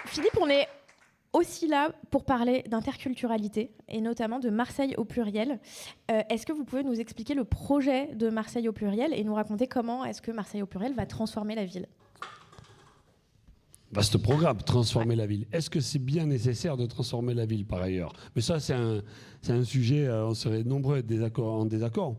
Philippe, on est aussi là pour parler d'interculturalité et notamment de Marseille au pluriel. Est-ce que vous pouvez nous expliquer le projet de Marseille au pluriel et nous raconter comment est-ce que Marseille au pluriel va transformer la ville ? Vaste programme, transformer la ville. Est-ce que c'est bien nécessaire de transformer la ville par ailleurs ? Mais ça, c'est un sujet, on serait nombreux à être en désaccord.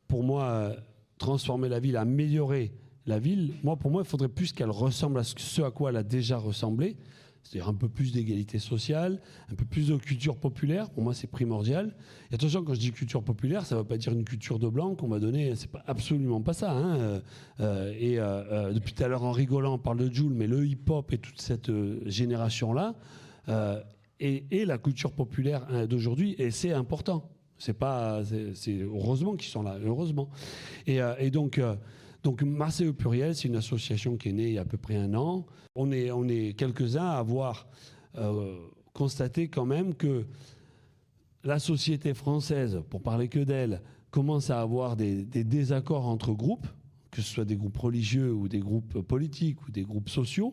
Pour moi, transformer la ville, améliorer la ville, pour moi, il faudrait plus qu'elle ressemble à ce à quoi elle a déjà ressemblé. C'est-à-dire un peu plus d'égalité sociale, un peu plus de culture populaire. Pour moi, c'est primordial. Et attention, quand je dis culture populaire, ça ne veut pas dire une culture de blanc qu'on va donner. C'est pas absolument pas ça. Depuis tout à l'heure, en rigolant, on parle de Jul, mais le hip-hop et toute cette génération-là et la culture populaire d'aujourd'hui, et c'est important. C'est heureusement qu'ils sont là, heureusement. Donc Marseille au pluriel, c'est une association qui est née il y a à peu près 1 an. On est quelques-uns à avoir constaté quand même que la société française, pour parler que d'elle, commence à avoir des désaccords entre groupes, que ce soit des groupes religieux ou des groupes politiques ou des groupes sociaux,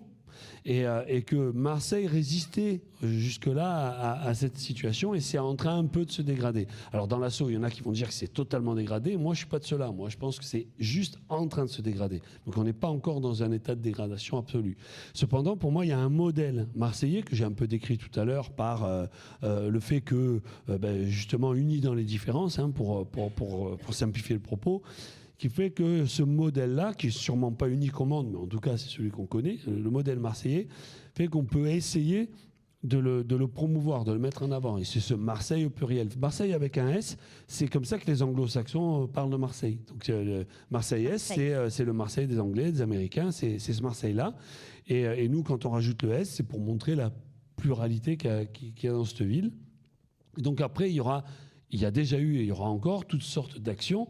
et que Marseille résistait jusque-là à cette situation et c'est en train un peu de se dégrader. Alors dans l'assaut, il y en a qui vont dire que c'est totalement dégradé. Moi, je ne suis pas de ceux-là. Moi, je pense que c'est juste en train de se dégrader. Donc on n'est pas encore dans un état de dégradation absolue. Cependant, pour moi, il y a un modèle marseillais que j'ai un peu décrit tout à l'heure par le fait que, justement, unis dans les différences, pour simplifier le propos, qui fait que ce modèle-là, qui n'est sûrement pas unique au monde, mais en tout cas c'est celui qu'on connaît, le modèle marseillais, fait qu'on peut essayer de le promouvoir, de le mettre en avant. Et c'est ce Marseille au pluriel. Marseille avec un S, c'est comme ça que les anglo-saxons parlent de Marseille. Donc Marseille S, c'est le Marseille des Anglais, des Américains, c'est ce Marseille-là. Et nous, quand on rajoute le S, c'est pour montrer la pluralité qu'il y a dans cette ville. Et donc après, il y a déjà eu et il y aura encore toutes sortes d'actions.